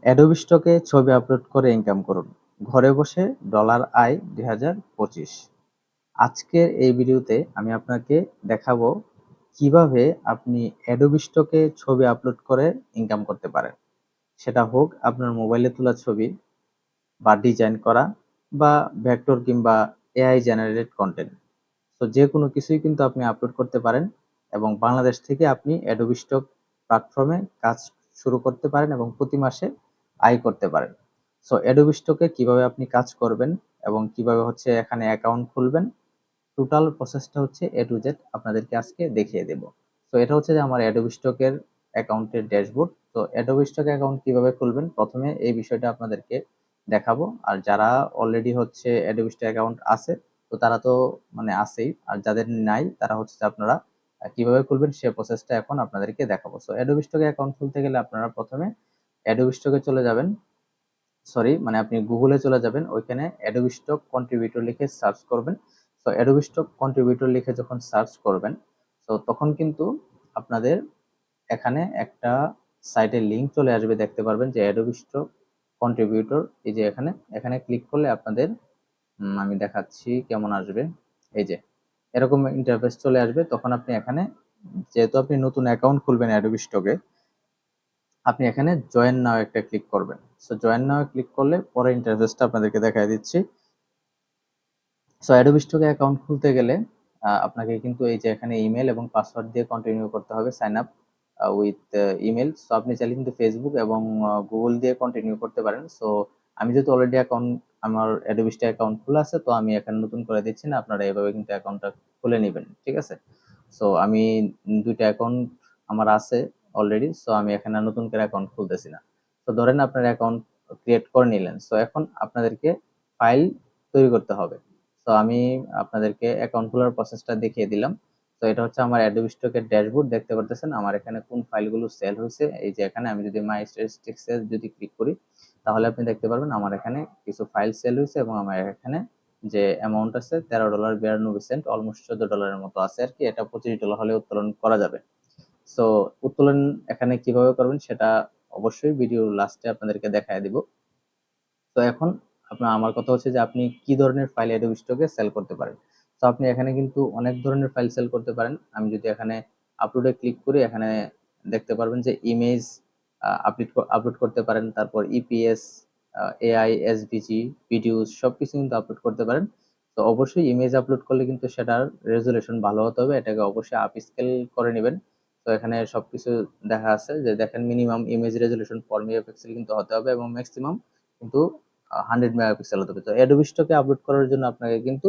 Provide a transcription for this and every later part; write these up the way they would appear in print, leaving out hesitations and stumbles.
Adobe স্টকে ছবি upload করে ইনকাম করুন। ঘরে বসে ডলার আয় 2025। আজকের এই ভিডিওতে আমি আপনাকে দেখাবো কিভাবে আপনি অ্যাডোবি স্টকে ছবি আপলোড করে ইনকাম করতে পারেন। সেটা হোক আপনার মোবাইলে তোলা ছবি বা ডিজাইন করা বা ভেক্টর কিংবা এআই জেনারেটেড কন্টেন্ট। তো যে কোনো কিছুই কিন্তু আপনি আপলোড করতে পারেন এবং বাংলাদেশ থেকে আপনি অ্যাডোবি স্টক প্ল্যাটফর্মে কাজ শুরু করতে পারেন এবং প্রতি মাসে আয় করতে পারেন। সো অ্যাডোবি স্টকে কিভাবে আপনি কাজ করবেন এবং কিভাবে হচ্ছে এখানে অ্যাকাউন্ট খুলবেন, টোটাল প্রসেসটা হচ্ছে এ টু জেড আপনাদেরকে আজকে দেখিয়ে দেব। তো এটা হচ্ছে যে আমার অ্যাডোবি স্টকের অ্যাকাউন্টের ড্যাশবোর্ড। তো অ্যাডোবি স্টক অ্যাকাউন্ট কিভাবে খুলবেন প্রথমে এই বিষয়টা আপনাদেরকে দেখাবো। আর যারা অলরেডি হচ্ছে অ্যাডোবি স্টক অ্যাকাউন্ট আছে তো তারা তো মানে আছেই, আর যাদের নাই তারা হচ্ছে আপনারা কিভাবে খুলবেন সে প্রসেসটা এখন আপনাদেরকে দেখাবো। সো অ্যাডোবি স্টকে অ্যাকাউন্ট খুলতে গেলে আপনারা প্রথমে অ্যাডোবি স্টকে চলে যাবেন, মানে আপনি গুগলে চলে যাবেন, ওইখানে অ্যাডোবি স্টক কন্ট্রিবিউটর লিখে সার্চ করবেন। তো অ্যাডোবি স্টক কন্ট্রিবিউটর লিখে যখন সার্চ করবেন তো তখন কিন্তু আপনাদের এখানে একটা সাইটের লিঙ্ক চলে আসবে, দেখতে পারবেন যে অ্যাডোবি স্টক কন্ট্রিবিউটর। এই যে এখানে এখানে ক্লিক করলে আপনাদের আমি দেখাচ্ছি কেমন আসবে। এই যে এরকম ইন্টারফেস চলে আসবে, তখন আপনি এখানে যেহেতু আপনি নতুন অ্যাকাউন্ট খুলবেন অ্যাডোবি স্টকে, আপনি এখানে জয়েন নাও একটা ক্লিক করবেন। সো জয়েন নাও ক্লিক করলে পরে ইন্টারফেসটা আপনাদেরকে দেখাই দিচ্ছি। সো অ্যাডোবি স্টকে অ্যাকাউন্ট খুলতে গেলে আপনাকে কিন্তু এই যে এখানে ইমেল এবং পাসওয়ার্ড দিয়ে কন্টিনিউ করতে হবে, sign up with email. So আপনি চাইলে কিন্তু ফেসবুক এবং গুগল দিয়ে কন্টিনিউ করতে পারেন। সো আমি যেহেতু অলরেডি আমার অ্যাডোবি স্টক অ্যাকাউন্ট খোলা আছে, তো আমি এখানে নতুন করে দিচ্ছি না, আপনারা এভাবে কিন্তু অ্যাকাউন্টটা খুলে নেবেন, ঠিক আছে? সো আমি দুইটা অ্যাকাউন্ট আমার আছে অলরেডি, সো আমি এখানে নতুন করে অ্যাকাউন্ট খুলতেছি না। তো ধরেন আপনার অ্যাকাউন্ট ক্রিয়েট করে নিলেন, সো এখন আপনাদেরকে ফাইল তৈরি করতে হবে। তো আমি আপনাদেরকে অ্যাকাউন্ট খোলার প্রসেসটা দেখিয়ে দিলাম। তো এটা হচ্ছে আমার অ্যাডোবি স্টকের ড্যাশবোর্ড, দেখতে পারতেছেন আমার এখানে কোন ফাইলগুলো সেল হয়েছে। এই যে এখানে আমি যদি মাই স্ট্যাটিস্টিক্স এ যদি ক্লিক করি তাহলে আপনি দেখতে পারবেন আমার এখানে কিছু ফাইল সেল হয়েছে এবং আমার এখানে যে অ্যামাউন্ট আছে $13.92, অলমোস্ট $14 মতো আছে আর কি। এটা $25 হলে উত্তোলন করা যাবে। সো উত্তোলন এখানে কিভাবে করবেন সেটা অবশ্যই ভিডিওর লাস্টে আপনাদেরকে দেখায় দিব। তো এখন আমার কথা হচ্ছে যে আপনি কি ধরনের ফাইল অ্যাডোবি স্টকে সেল করতে পারেন। তো আপনি এখানে কিন্তু অনেক ধরনের ফাইল সেল করতে পারেন। আমি যদি এখানে আপলোডে ক্লিক করি, এখানে দেখতে পারবেন যে ইমেজ আপলোড করতে পারেন, তারপর ইপিএস, এআই, এসভিজি, ভিডিওস সবকিছু কিন্তু আপলোড করতে পারেন। তো অবশ্যই ইমেজ আপলোড করলে কিন্তু সেটার রেজুলেশন ভালো হতে হবে, এটাকে অবশ্যই আপ স্কেল করে নেবেন। তো এখানে সবকিছু দেখা আছে যে দেখেন মিনিমাম ইমেজ রেজুলেশন 4 মেগাপিক্সেল কিন্তু হতে হবে এবং ম্যাক্সিমাম কিন্তু 100 মেগাপিক্সেল হতে হবে। তো অ্যাডোবি স্টকে আপলোড করার জন্য আপনাকে কিন্তু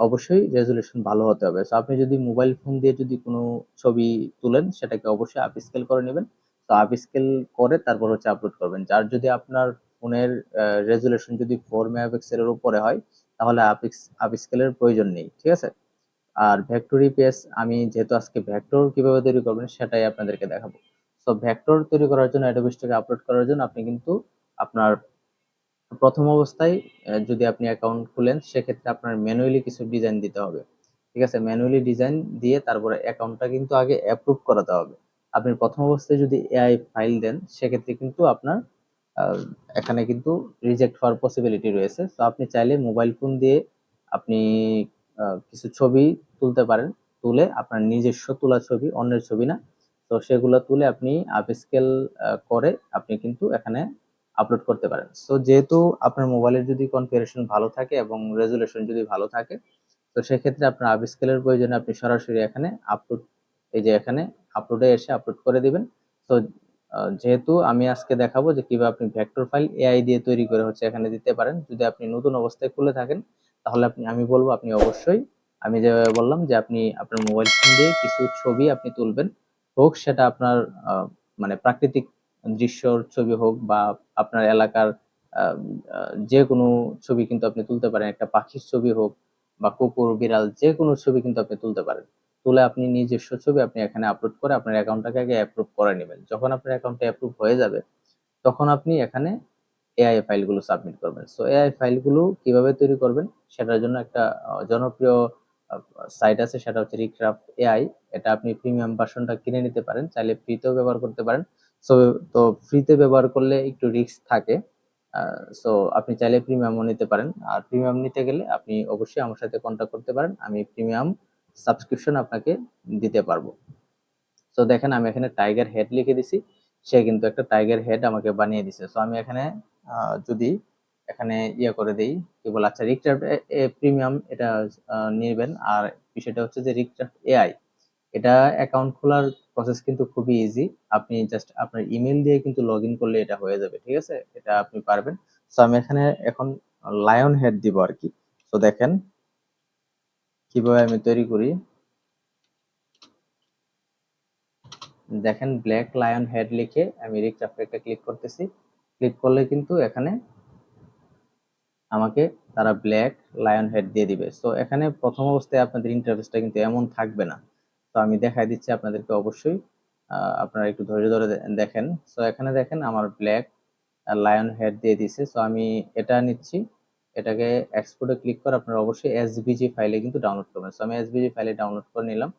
অবশ্যই রেজুলেশন ভালো হতে হবে। তো আপনি যদি মোবাইল ফোন দিয়ে যদি কোনো ছবি তুলেন সেটাকে অবশ্যই আপ স্কেল করে নেবেন। তো আপ স্কেল করে তারপর হচ্ছে আপলোড করবেন। যার যদি আপনার ফোনের রেজুলেশন যদি 4 মেগাপিক্সেলের উপরে হয় তাহলে আপ স্কেলের প্রয়োজন নেই, ঠিক আছে? আর ভেক্টর ইপিএস আমি যেহেতু আজকে ভেক্টর কিভাবে তৈরি করবেন সেটাই আপনাদেরকে দেখাবো। তো ভেক্টর তৈরি করার জন্য অ্যাডোবি স্টকে আপলোড করার জন্য আপনি কিন্তু আপনার প্রথম অবস্থায় যদি আপনি অ্যাকাউন্ট খুলেন সেক্ষেত্রে আপনার ম্যানুয়ালি কিছু ডিজাইন দিতে হবে, ঠিক আছে? ম্যানুয়ালি ডিজাইন দিয়ে তারপরে অ্যাকাউন্টটা কিন্তু আগে অ্যাপ্রুভ করাতে হবে। আপনি প্রথম অবস্থায় যদি এআই ফাইল দেন সেক্ষেত্রে কিন্তু আপনার আহ, এখানে কিন্তু রিজেক্ট হওয়ার পসিবিলিটি রয়েছে। তো আপনি চাইলে মোবাইল ফোন দিয়ে আপনি কিছু ছবি তুলতে পারেন, তুলে আপনার নিজস্ব তোলা ছবি, অন্যের ছবি না। তো সেগুলো তুলে আপনি আপস্কেল করে আপনি কিন্তু এখানে আপলোড করতে পারেন। সো যেহেতু আপনার মোবাইলের যদি কনফিগারেশন ভালো থাকে এবং রেজুলেশন যদি ভালো থাকে তো সেক্ষেত্রে আপনার আপস্কেলের প্রয়োজনে আপনি সরাসরি এখানে আপলোড, এই যে এখানে আপলোডে এসে আপলোড করে দিবেন। তো যেহেতু আমি আজকে দেখাবো যে কিভাবে আপনি ভেক্টর ফাইল এআই দিয়ে তৈরি করে হচ্ছে এখানে দিতে পারেন। যদি আপনি নতুন অবস্থায় খুলে থাকেন তাহলে আমি বলবো আপনি অবশ্যই আমি যে বললাম যে আপনি আপনার মোবাইল ফোন দিয়ে কিছু ছবি আপনি তুলবেন, হোক সেটা আপনার মানে প্রাকৃতিক দৃশ্যর ছবি হোক বা আপনার এলাকার আহ, যে কোনো ছবি কিন্তু আপনি তুলতে পারেন, একটা পাখির ছবি হোক বা কুকুর বিড়াল যে কোনো ছবি কিন্তু আপনি তুলতে পারেন। তুলে আপনি নিজস্ব ছবি আপনি এখানে আপলোড করে আপনার অ্যাকাউন্টটাকে আগে অ্যাপ্রুভ করে নেবেন। যখন আপনার অ্যাকাউন্টে অ্যাপ্রুভ হয়ে যাবে তখন আপনি এখানে এআই ফাইলগুলো সাবমিট করবেন। সো এআই ফাইলগুলো কিভাবে তৈরি করবেন সেটার জন্য একটা জনপ্রিয় সাইট আছে, সেটা হচ্ছে রিক্রাফট এআই। এটা আপনি প্রিমিয়াম ভার্সনটা কিনে নিতে পারেন, চাইলে ফ্রিতেও ব্যবহার করতে পারেন। সো তো ফ্রিতে ব্যবহার করলে একটু রিস্ক থাকে। সো আপনি চাইলে প্রিমিয়ামও নিতে পারেন। আর প্রিমিয়াম নিতে গেলে আপনি অবশ্যই আমার সাথে কন্ট্যাক্ট করতে পারেন। আমি প্রিমিয়াম সাবস্ক্রিপশন আপনাকে দিতে পারবো। তো দেখেন আমি এখানে টাইগার হেড লিখে দিছি, সে কিন্তু একটা টাইগার হেড আমাকে বানিয়ে দিছে। সো আমি এখানে যদি এখানে ইয়ে করে দেই, কি বলে, আচ্ছা রিক্রাফট প্রিমিয়াম এটা নেবেন। আর বিষয়টা হচ্ছে যে রিক্রাফট এআই, এটা অ্যাকাউন্ট খোলার প্রসেস কিন্তু খুবই ইজি। আপনি জাস্ট আপনার ইমেল দিয়ে কিন্তু লগ ইন করলে এটা হয়ে যাবে, ঠিক আছে, এটা আপনি পারবেন। সো আমি এখানে এখন লায়ন হেড দিব আর কি। তো দেখেন কিভাবে আমি তৈরি করি। দেখেন ব্ল্যাক লায়ন হেড লিখে আমি রিক্রাফট একটা ক্লিক করতেছি। ক্লিক করলে কিন্তু এখানে আমাকে তারা ব্ল্যাক লায়ন হেড দিয়ে দিবে। সো এখানে প্রথম অবস্থায় আপনাদের ইন্টারফেসটা কিন্তু এমন থাকবে না। তো আমি দেখাই দিচ্ছি আপনাদেরকে, অবশ্যই আপনারা একটু ধৈর্য ধরে দেখেন। সো এখানে দেখেন আমার ব্ল্যাক লায়ন হেড দিয়ে দিছে। সো আমি এটা নিচ্ছি, এটাকে এক্সপোর্টে ক্লিক করে আপনারা অবশ্যই এসভিজি ফাইলে কিন্তু ডাউনলোড করবেন। সো আমি এসভিজি ফাইলে ডাউনলোড করে নিলাম।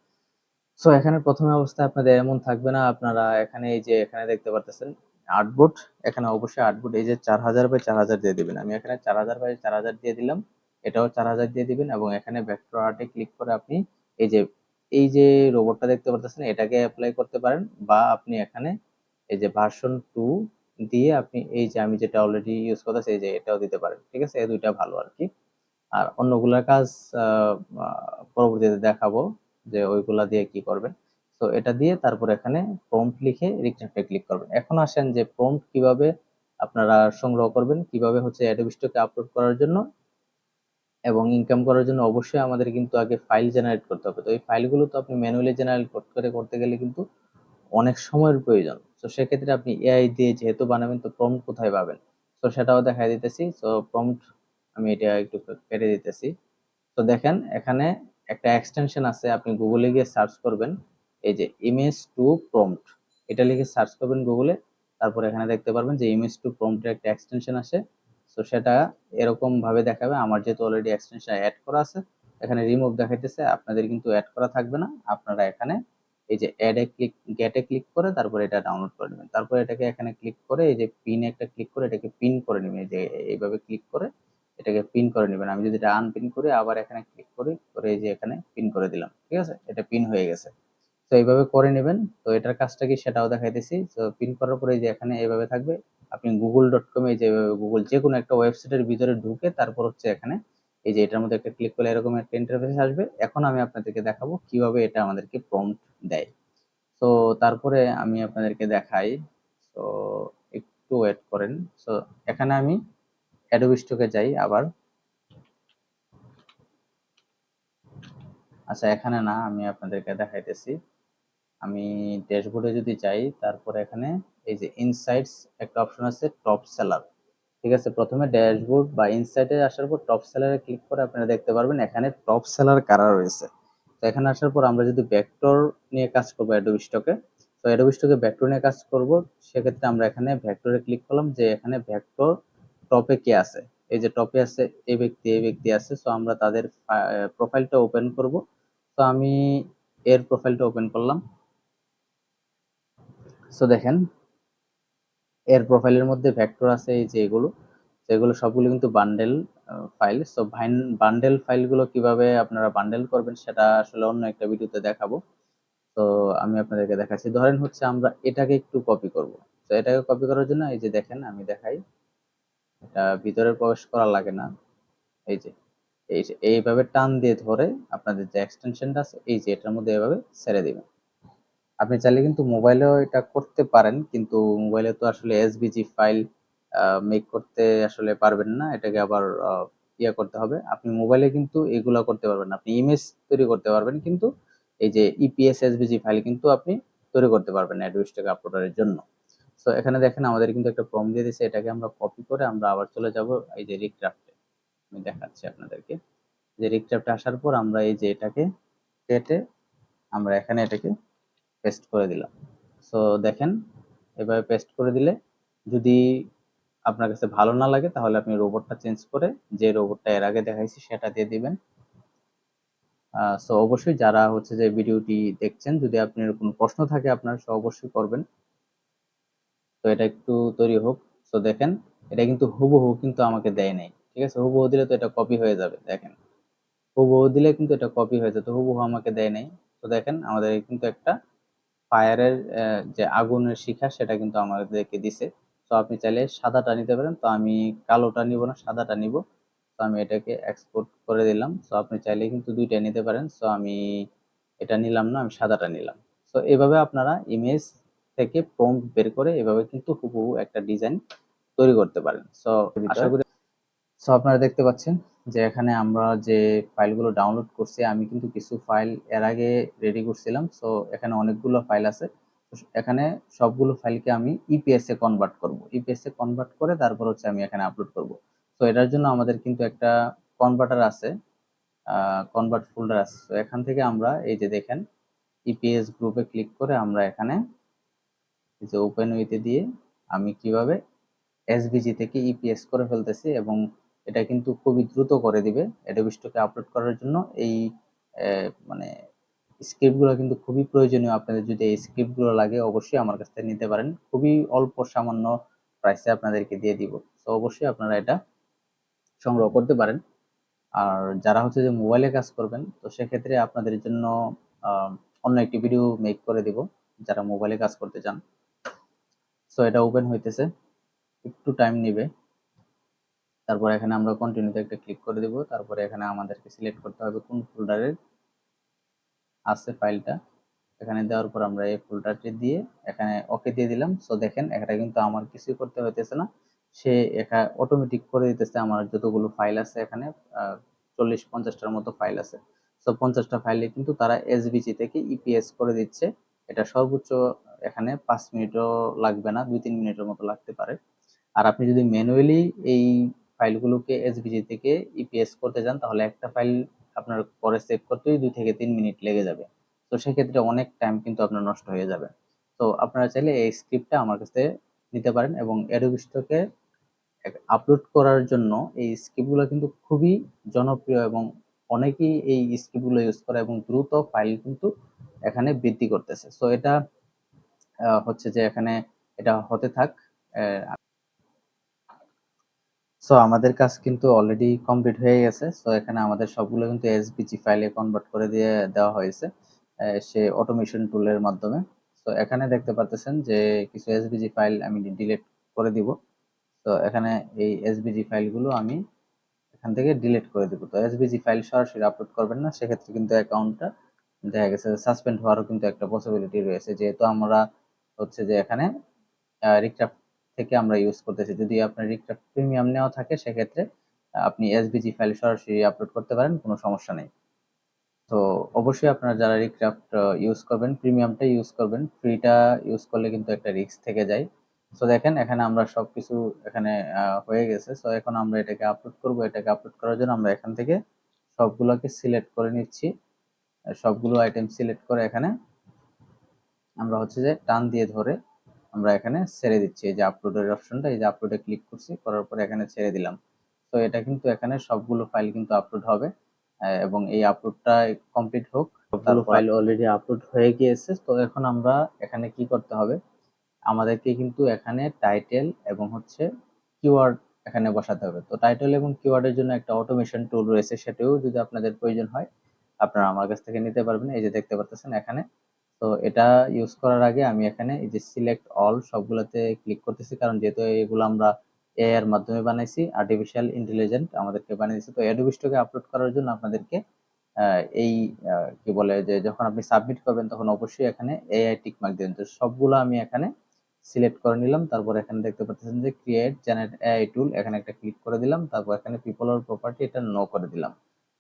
সো এখানে প্রথমে অবস্থায় আপনাদের এমন থাকবে না। আপনারা এখানে এই যে এখানে দেখতে পারতেছেন আর্টবোর্ড, এখানে অবশ্যই আর্টবোর্ড এই যে 4000 বাই 4000 দিয়ে দিবেন। আমি এখানে 4000 বাই 4000 দিয়ে দিলাম, এটাও 4000 দিয়ে দিবেন। এবং এখানে ভেক্টর আর্টে ক্লিক করে আপনি এই যে রোবটটা দেখতে পারতেছেন এটাকে অ্যাপ্লাই করতে পারেন। বা আপনি এখানে এই যে ভার্সন 2 দিয়ে আপনি এই যে আমি যেটা অলরেডি ইউজ করতেছি এই যে এটাও দিতে পারেন, ঠিক আছে, এই দুইটা ভালো আর কি। আর অন্যগুলার কাজ পরবর্তীতে দেখাবো যে ওইগুলা দিয়ে কি করবেন। তো এটা দিয়ে তারপর এখানে প্রম্পট লিখে রিক্রাফটে ক্লিক করবেন। এখন আসেন যে প্রম্পট কিভাবে আপনারা সংগ্রহ করবেন, কিভাবে হচ্ছে অ্যাডোবি স্টকে আপলোড করার জন্য এবং ইনকাম করার জন্য অবশ্যই আমাদের কিন্তু আগে ফাইল জেনারেট করতে হবে। তো এই ফাইলগুলো তো আপনি ম্যানুয়ালি জেনারেট করতে গেলে কিন্তু অনেক সময়ের প্রয়োজন। তো সেক্ষেত্রে আপনি এআই দিয়ে যেহেতু বানাবেন, তো প্রম্পট কোথায় পাবেন? তো সেটাও দেখাই দিতেছি। তো প্রম্পট আমি এটা একটু কেটে দিতেছি। তো দেখেন এখানে একটা এক্সটেনশন আছে, আপনি গুগলে গিয়ে সার্চ করবেন এই যে ইমেজ টু প্রম্পট, এটা লিখে সার্চ করবেন গুগলে। তারপর এখানে দেখতে পারবেন যে ইমেজ টু প্রম্পটের একটা এক্সটেনশন আসে। তো সেটা এরকম ভাবে দেখাবে। আমার যেহেতু অলরেডি এক্সটেনশন অ্যাড করা আছে, এখানে রিমুভ দেখাইতেছে, আপনাদের কিন্তু অ্যাড করা থাকবে না। আপনারা এখানে এই যে অ্যাডে ক্লিক গেটে ক্লিক করে তারপর এটা ডাউনলোড করে নেবেন। তারপর এটাকে এখানে ক্লিক করে এই যে পিন একটা ক্লিক করে এটাকে পিন করে নেবেন। এই যে এইভাবে ক্লিক করে এটাকে পিন করে নেবেন। আমি যদি এটা আনপিন করি আবার এখানে ক্লিক করি করে এই যে এখানে পিন করে দিলাম, ঠিক আছে, এটা পিন হয়ে গেছে। তো এইভাবে করে নেবেন। তো এটার কাজটা কি সেটাও দেখাইতেছি। তো পিন করার পরে এই যে এখানে এইভাবে থাকবে। আপনি google.com এ যে গুগল যে কোনো একটা ওয়েবসাইটের ভিতরে ঢুকে তারপর হচ্ছে এখানে এই যে এটার মধ্যে একটা ক্লিক করলে এরকম একটা ইন্টারফেস আসবে। এখন আমি আপনাদেরকে দেখাবো কিভাবে এটা আমাদেরকে প্রম্পট দেয়। তো তারপরে আমি আপনাদেরকে দেখাই। তো একটু ওয়েট করেন। তো এখানে আমি অ্যাডোবি স্টকে যাই আবার। আচ্ছা এখানে না, আমি আপনাদেরকে দেখাইতেছি। আমি ড্যাশবোর্ডে যদি যাই তারপরে এখানে এই যে ইনসাইটস একটা অপশন আছে টপ সেলার, ঠিক আছে। প্রথমে ড্যাশবোর্ড বা ইনসাইটে আসার পর টপ সেলারে ক্লিক করে আপনারা দেখতে পারবেন এখানে টপ সেলার কারা রয়েছে। তো এখানে আসার পর আমরা যদি ভেক্টর নিয়ে কাজ করবো অ্যাডোবি স্টকে, তো অ্যাডোবি স্টকে ভেক্টর নিয়ে কাজ করব, সেক্ষেত্রে আমরা এখানে ভেক্টরে ক্লিক করলাম যে এখানে ভেক্টর টপে কে আছে। এই যে টপে আছে এই ব্যক্তি আছে। তো আমরা তাদের প্রোফাইলটা ওপেন করব। তো আমি এর প্রোফাইলটা ওপেন করলাম। সো দেখেন এর প্রোফাইলের মধ্যে ভেক্টর আছে এই যে এগুলো, এগুলো সবগুলো কিন্তু বান্ডেল ফাইল। সো বান্ডেল ফাইলগুলো কিভাবে আপনারা বান্ডেল করবেন সেটা আসলে অন্য একটা ভিডিওতে দেখাবো। তো আমি আপনাদেরকে দেখাচ্ছি। ধরেন হচ্ছে আমরা এটাকে একটু কপি করব। তো এটাকে কপি করার জন্য এই যে দেখেন আমি দেখাই, এটা ভিতরে প্রবেশ করা লাগে না। এই যে এইভাবে টান দিয়ে ধরে আপনাদের যে এক্সটেনশনটা আছে এই যে এটার মধ্যে এভাবে ছেড়ে দিবেন। আপনি চাইলে কিন্তু মোবাইলেও এটা করতে পারেন, কিন্তু মোবাইলে তো আসলে এসভিজি ফাইল মেক করতে আসলে পারবেন না, এটাকে আবার ইয়ে করতে হবে। আপনি মোবাইলে কিন্তু এগুলা করতে পারবেন না। আপনি ইমেজ তৈরি করতে পারবেন, কিন্তু এই যে ইপিএস এসভিজি ফাইল কিন্তু আপনি তৈরি করতে পারবেন না অ্যাডোবি স্টক আপলোডারের জন্য। সো এখানে দেখেন আমাদের কিন্তু একটা ফর্ম দিয়ে দিয়েছে, এটাকে আমরা কপি করে আমরা আবার চলে যাব এই যে রিক্রাফটে। আমি দেখাচ্ছি আপনাদেরকে যে রিক্রাফটে আসার পর আমরা এই যে এটাকে কেটে আমরা এখানে এটাকে পেস্ট করে দিলাম। সো দেখেন এভাবে পেস্ট করে দিলে যদি আপনার কাছে ভালো না লাগে তাহলে আপনি রোবটটা চেঞ্জ করে যে রোবটটা এর আগে দেখাইছি সেটা দিয়ে দিবেন। সো অবশ্যই যারা হচ্ছে যে ভিডিওটি দেখছেন, যদি আপনার কোনো প্রশ্ন থাকে আপনারা অবশ্যই করবেন। তো এটা একটু তৈরি হোক। তো দেখেন এটা কিন্তু হুবহু কিন্তু আমাকে দেয় নাই, ঠিক আছে? হুবহু দিলে তো এটা কপি হয়ে যাবে। দেখেন হুবহু দিলে কিন্তু এটা কপি হয়ে যেত, হুবহু আমাকে দেয় নাই। তো দেখেন আমাদের কিন্তু একটা ফায়ারের যে আগুনের শিখা সেটা কিন্তু আমাদেরকে দিছে। তো আপনি চাইলে সাদাটা নিতে পারেন, তো আমি কালোটা নিব না, সাদাটা নিব। তো আমি এটাকে এক্সপোর্ট করে দিলাম। তো আপনি চাইলে কিন্তু দুইটাই নিতে পারেন। তো আমি এটা নিলাম না, আমি সাদাটা নিলাম। তো এভাবে আপনারা ইমেজ থেকে প্রম্পট বের করে এভাবে কিন্তু হুবহু একটা ডিজাইন তৈরি করতে পারেন। সো আশা করি আপনারা দেখতে পাচ্ছেন যে এখানে আমরা যে ফাইলগুলো ডাউনলোড করছি, আমি কিন্তু কিছু ফাইল এর আগে রেডি করছিলাম। সো এখানে অনেকগুলো ফাইল আছে। এখানে সবগুলো ফাইলকে আমি ইপিএস এ কনভার্ট করব, ইপিএস এ কনভার্ট করে তারপর হচ্ছে আমি এখানে আপলোড করব। তো এটার জন্য আমাদের কিন্তু একটা কনভার্টার আছে, কনভার্ট ফোল্ডার আছে। তো এখান থেকে আমরা এই যে দেখেন ইপিএস গ্রুপে ক্লিক করে আমরা এখানে এই যে ওপেন উইথ দিয়ে আমি কিভাবে এসভিজি থেকে ইপিএস করে ফেলতেছি, এবং এটা কিন্তু খুবই দ্রুত করে দিবে অ্যাডোবি স্টকে আপলোড করার জন্য। এই মানে স্ক্রিপ্টগুলো কিন্তু খুবই প্রয়োজনীয়। আপনাদের যদি এই স্ক্রিপ্টগুলো লাগে অবশ্যই আমার কাছ থেকে নিতে পারেন, খুবই অল্প সামান্য প্রাইসে আপনাদেরকে দিয়ে দিব। তো অবশ্যই আপনারা এটা সংগ্রহ করতে পারেন। আর যারা হচ্ছে যে মোবাইলে কাজ করবেন, তো সেক্ষেত্রে আপনাদের জন্য অন্য একটি ভিডিও মেক করে দিব যারা মোবাইলে কাজ করতে চান। সো এটা ওপেন হইতেছে, একটু টাইম নেবে। তারপর এখানে আমরা কন্টিনিউতে একটা ক্লিক করে দিব। তারপরে এখানে আমাদেরকে সিলেক্ট করতে হবে কোন ফোল্ডারে আছে ফাইলটা। এখানে দেওয়ার পর আমরা এই ফোল্ডারটি দিয়ে এখানে ওকে দিয়ে দিলাম। সো দেখেন এটা কিন্তু আমার কিছুই করতে হইতেছে না, সে এখানে অটোমেটিক করে দিতেছে। আমার যতগুলো ফাইল আছে এখানে 40-50টার মতো ফাইল আছে। সো 50টা ফাইলে কিন্তু তারা এসভিজি থেকে ইপিএস করে দিচ্ছে। এটা সর্বোচ্চ এখানে 5 মিনিটও লাগবে না, 2-3 মিনিটের মতো লাগতে পারে। আর আপনি যদি ম্যানুয়ালি এই ফাইলগুলোকে এসভিজি থেকে ইপিএস করতে যান, তাহলে একটা ফাইল আপনার পরে সেভ করতেই 2 থেকে 3 মিনিট লেগে যাবে। তো সেক্ষেত্রে অনেক টাইম কিন্তু আপনার নষ্ট হয়ে যাবে। তো আপনারা চাইলে এই স্ক্রিপ্টটা আমার কাছে নিতে পারেন, এবং অ্যাডোবি স্টকে আপলোড করার জন্য এই স্ক্রিপ্টগুলো কিন্তু খুবই জনপ্রিয়, এবং অনেকেই এই স্ক্রিপ্টগুলো ইউজ করে এবং দ্রুত ফাইল কিন্তু এখানে বৃদ্ধি করতেছে। সো এটা হচ্ছে যে এখানে এটা হতে থাক। সো আমাদের কাজ কিন্তু অলরেডি কমপ্লিট হয়ে গেছে। সো এখানে আমাদের সবগুলো কিন্তু এসভিজি ফাইলে কনভার্ট করে দিয়ে দেওয়া হয়েছে সে অটোমেশন টুলের মাধ্যমে। তো এখানে দেখতে পারতেছেন যে কিছু এসভিজি ফাইল আমি ডিলিট করে দিব। তো এখানে এই এসভিজি ফাইলগুলো আমি এখান থেকে ডিলিট করে দিব। তো এসভিজি ফাইল সরাসরি আপলোড করবেন না, সেক্ষেত্রে কিন্তু অ্যাকাউন্টটা দেখা গেছে সাসপেন্ড হওয়ারও কিন্তু একটা পসিবিলিটি রয়েছে, যেহেতু আমরা হচ্ছে যে এখানে রিক্রাফট থেকে আমরা ইউজ করতেছি। যদি আপনার রিক্রাফট প্রিমিয়াম নেওয়া থাকে সেক্ষেত্রে আপনি এসভিজি ফাইল সরাসরি আপলোড করতে পারেন, কোনো সমস্যা নেই। তো অবশ্যই আপনারা যারা রিক্রাফট ইউজ করবেন প্রিমিয়ামটা ইউজ করবেন, ফ্রিটা ইউজ করলে কিন্তু একটা রিস্ক থেকে যায়। সো দেখেন এখানে আমরা সবকিছু এখানে হয়ে গেছে। সো এখন আমরা এটাকে আপলোড করব। এটাকে আপলোড করার জন্য আমরা এখান থেকে সবগুলোকে সিলেক্ট করে নিচ্ছি। সবগুলো আইটেম সিলেক্ট করে এখানে আমরা হচ্ছে যে টান দিয়ে ধরে আমরা এখানে ছেড়ে দিচ্ছি। এই যে আপলোডের অপশনটা, এই যে আপলোডে ক্লিক করছি, করার পরে এখানে ছেড়ে দিলাম। তো এটা কিন্তু এখানে সবগুলো ফাইল কিন্তু আপলোড হবে, এবং এই আপলোডটা কমপ্লিট হোক। সবগুলো ফাইল অলরেডি আপলোড হয়ে গিয়েছে। তো এখন আমরা এখানে কি করতে হবে, আমাদেরকে কিন্তু এখানে টাইটেল এবং হচ্ছে কিওয়ার্ড এখানে বসাতে হবে। তো টাইটেল এবং কিওয়ার্ডের জন্য একটা অটোমেশন টুল রয়েছে, সেটাও যদি আপনাদের প্রয়োজন হয় আপনারা আমার কাছ থেকে নিতে পারবেন। এই যে দেখতে পাচ্ছেন এখানে। তো এটা ইউজ করার আগে আমি এখানে এই যে সিলেক্ট অল সবগুলোতে ক্লিক করতেছি, কারণ যেহেতু এগুলো আমরা এআই এর মাধ্যমে বানাইছি, আর্টিফিশিয়াল ইন্টেলিজেন্ট আমাদেরকে বানিয়ে দিয়েছে। তো অ্যাডোবি স্টকে আপলোড করার জন্য আপনাদেরকে এই কি বলে যে যখন আপনি সাবমিট করবেন তখন অবশ্যই এখানে এআই টিক মার্ক দিবেন। তো সবগুলো আমি এখানে সিলেক্ট করে নিলাম। তারপর এখানে দেখতে পাচ্ছেন যে ক্রিয়েট জেনারেট এআই টুল, এখানে একটা ক্লিক করে দিলাম। তারপর এখানে পিপল অর প্রপার্টি এটা নো করে দিলাম।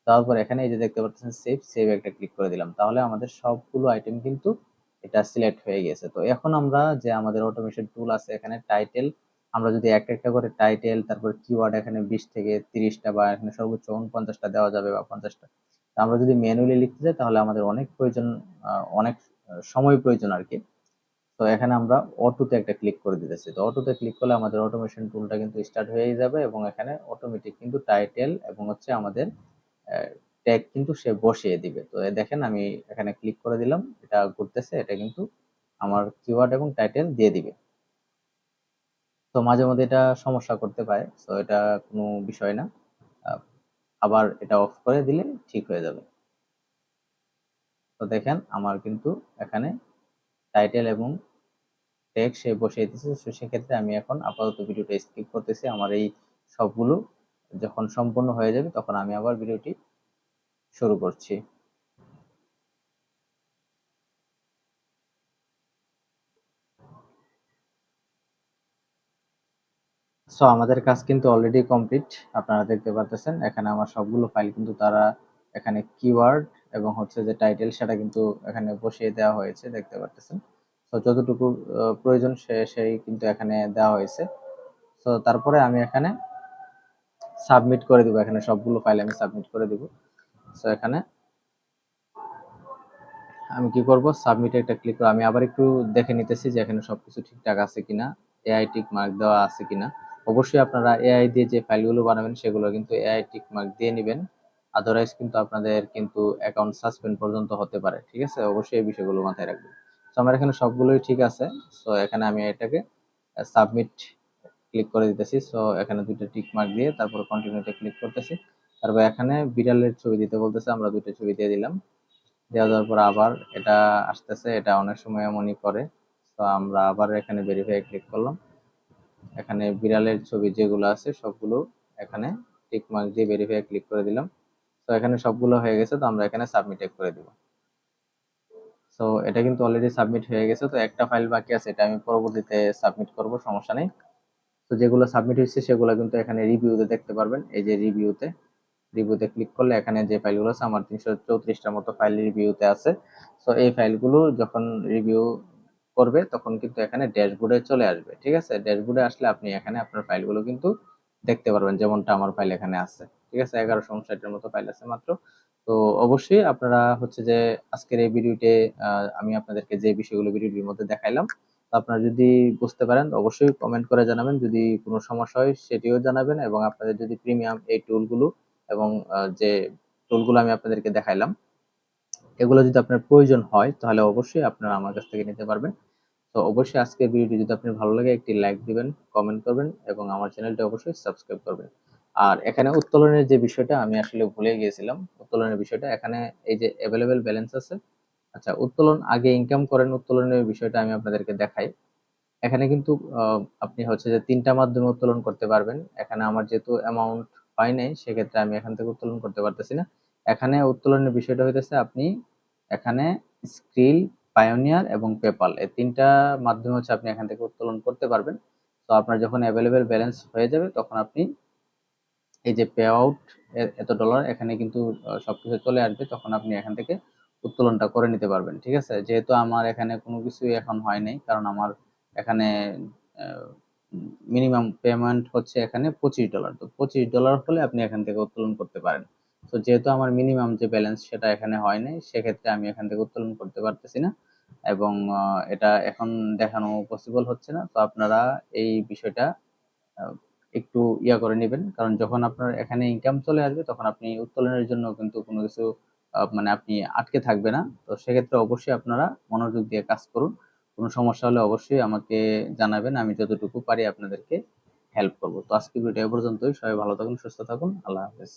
তারপর এখানে এই যে দেখতে পাচ্ছেন সেভ একটা ক্লিক করে দিলাম। তাহলে আমাদের সবগুলো আইটেম কিন্তু এটা সিলেক্ট হয়ে গেছে। তো এখন আমরা যে আমাদের অটোমেশন টুল আছে এখানে টাইটেল, আমরা যদি একটা করে টাইটেল তারপর কিওয়ার্ড এখানে 20 থেকে 30টা বা এখানে সর্বোচ্চ 49টা দেওয়া যাবে বা 50টা। আমরা যদি ম্যানুয়ালি লিখতে যাই তাহলে আমাদের অনেক প্রয়োজন, অনেক সময় প্রয়োজন আর কি। তো এখানে আমরা অটোতে একটা ক্লিক করে দিতেছি। তো অটোতে ক্লিক করলে আমাদের অটোমেশন টুলটা কিন্তু স্টার্ট হয়ে যাবে, এবং এখানে অটোমেটিক কিন্তু টাইটেল এবং হচ্ছে আমাদের ট্যাগ কিন্তু সে বসিয়ে দিবে। তো দেখেন আমি এখানে ক্লিক করে দিলাম, এটা ঘুরতেছে, এটা কিন্তু আমার কিওয়ার্ড এবং টাইটেল দিয়ে দিবে। তো মাঝে মধ্যে এটা সমস্যা করতে পারে, তো এটা কোনো বিষয় না। আবার এটা অফ করে দিলে ঠিক হয়ে যাবে। তো দেখেন আমার কিন্তু এখানে টাইটেল এবং টেক্সট সে বসিয়ে দিয়েছে। তো সেক্ষেত্রে আমি এখন আপাতত ভিডিওটা স্কিপ করতেছি। আমার এই সবগুলো যখন সম্পূর্ণ হয়ে যাবে তখন আমি আবার ভিডিওটি শুরু করছি। সো আমাদের কাজ কিন্তু অলরেডি কমপ্লিট। আপনারা দেখতে পারতেছেন এখানে আমার সবগুলো ফাইল কিন্তু তারা এখানে কিওয়ার্ড এবং হচ্ছে যে টাইটেল সেটা কিন্তু এখানে বসিয়ে দেওয়া হয়েছে, দেখতে পারতেছেন। তো যতটুকু প্রয়োজন সেই কিন্তু এখানে দেওয়া হয়েছে। তো তারপরে আমি এখানে সাবমিট করে দিব, এখানে সবগুলো ফাইল আমি সাবমিট করে দিব। সো এখানে আমি কি করব, সাবমিটে একটা ক্লিক করে আমি আবার একটু দেখে নিতেছি যে এখানে সবকিছু ঠিকঠাক আছে কিনা, এআই টিক মার্ক দেওয়া আছে কিনা। অবশ্যই আপনারা এআই দিয়ে যে ফাইলগুলো বানাবেন সেগুলো কিন্তু এআই টিক মার্ক দিয়ে নেবেন, আদারওয়াইজ কিন্তু আপনাদের কিন্তু অ্যাকাউন্ট সাসপেন্ড পর্যন্ত হতে পারে। ঠিক আছে, অবশ্যই এই বিষয়গুলো মাথায় রাখবেন। তো আমার এখানে সবগুলোই ঠিক আছে। সো এখানে আমি এটাকে সাবমিট ক্লিক করে দিতেছি। সো এখানে দুটো টিক মার্ক দিয়ে তারপর কন্টিনিউতে ক্লিক করতেছি। তারপর এখানে বিড়ালের ছবি দিতে বলতেছে, আমরা দুটো ছবি দিয়ে দিলাম। দেওয়ার পর আবার এটা আসতেছে, এটা অনেক সময় এমনই করে। তো আমরা আবার এখানে ভেরিফাই ক্লিক করলাম। এখানে বিড়ালের ছবি যেগুলো আছে সবগুলো এখানে টিক মার্ক দিয়ে ভেরিফাই ক্লিক করে দিলাম। তো এখানে সবগুলো হয়ে গেছে, তো আমরা এখানে সাবমিট করে দিব। তো এটা কিন্তু অলরেডি সাবমিট হয়ে গেছে। তো একটা ফাইল বাকি আছে, এটা আমি পরবর্তীতে সাবমিট করব, সমস্যা নেই। তো যেগুলো সাবমিট হয়েছে সেগুলো কিন্তু এখানে রিভিউতে দেখতে পারবেন। এই যে রিভিউতে ক্লিক করলে এখানে যে ফাইলগুলো আছে আমার 334টার মতো ফাইল রিভিউতে আছে। সো এই ফাইলগুলো যখন রিভিউ করবে তখন কিন্তু এখানে ড্যাশবোর্ডে চলে আসবে। ঠিক আছে, ড্যাশবোর্ডে আসলে আপনি এখানে আপনার ফাইলগুলো কিন্তু দেখতে পারবেন, যেমনটা আমার ফাইল এখানে আছে। ঠিক আছে, 1159-এর মতো ফাইল আছে মাত্র। তো অবশ্যই আপনারা হচ্ছে যে আজকের এই ভিডিওতে আমি আপনাদেরকে যে বিষয়গুলো ভিডিওটির মধ্যে দেখাইলাম, তো আপনারা যদি বুঝতে পারেন অবশ্যই কমেন্ট করে জানাবেন, যদি কোনো সমস্যা হয় সেটিও জানাবেন, এবং আপনাদের যদি প্রিমিয়াম এই টুলগুলো এবং যে টুলগুলো আমি আপনাদেরকে দেখাইলাম এগুলো যদি আপনার প্রয়োজন হয় তাহলে অবশ্যই আপনারা আমার কাছ থেকে নিতে পারবেন। তো অবশ্যই আজকের ভিডিওটি যদি আপনার ভালো লাগে একটি লাইক দিবেন, কমেন্ট করবেন এবং আমার চ্যানেলটি অবশ্যই সাবস্ক্রাইব করবেন। আর এখানে উত্তোলনের যে বিষয়টা আমি আসলে ভুলে গিয়েছিলাম, উত্তোলনের বিষয়টা এখানে এই যে অ্যাভেলেবেল ব্যালেন্স আছে। আচ্ছা, উত্তোলন আগে ইনকাম করেন, উত্তোলনের বিষয়টা আমি আপনাদেরকে দেখাই। এখানে কিন্তু আপনি হচ্ছে যে ৩টা মাধ্যমে উত্তোলন করতে পারবেন। এখানে আমার যেহেতু অ্যামাউন্ট হয় নাই সেক্ষেত্রে আমি এখান থেকে উত্তোলন করতে পারতেছি না। এখানে উত্তোলনের বিষয়টা হইতেছে আপনি এখানে স্ক্রিল, পায়োনিয়ার এবং পেপাল এই ৩টা মাধ্যমে হচ্ছে আপনি এখান থেকে উত্তোলন করতে পারবেন। তো আপনার যখন অ্যাভেলেবেল ব্যালেন্স হয়ে যাবে তখন আপনি এই যে পে আউট এত ডলার এখানে কিন্তু সবকিছু চলে আসবে, তখন আপনি এখান থেকে উত্তোলনটা করে নিতে পারবেন। ঠিক আছে, যেহেতু আমার এখানে কোনো কিছুই এখন হয় নাই, কারণ আমার এখানে মিনিমাম পেমেন্ট হচ্ছে এখানে $25। তো $25 হলে আপনি এখান থেকে উত্তোলন করতে পারেন। তো যেহেতু আমার মিনিমাম যে ব্যালেন্স সেটা এখানে হয় নাই সেক্ষেত্রে আমি এখান থেকে উত্তোলন করতে পারতেছি না, এবং এটা এখন দেখানো পসিবল হচ্ছে না। তো আপনারা এই বিষয়টা আহ, একটু করে নেবেন, কারণ যখন আপনার এখানে ইনকাম চলে আসবে তখন আপনি উত্তোলনের জন্য কিন্তু কোনো কিছু মানে আপনি আটকে থাকবে না। তো সেক্ষেত্রে অবশ্যই আপনারা মনোযোগ দিয়ে কাজ করুন। কোনো সমস্যা হলে অবশ্যই আমাকে জানাবেন, আমি যতটুকু পারি আপনাদেরকে হেল্প করব। তো আজকে ভিডিও এ পর্যন্তই, সবাই ভালো থাকুন, সুস্থ থাকুন, আল্লাহ হাফেজ।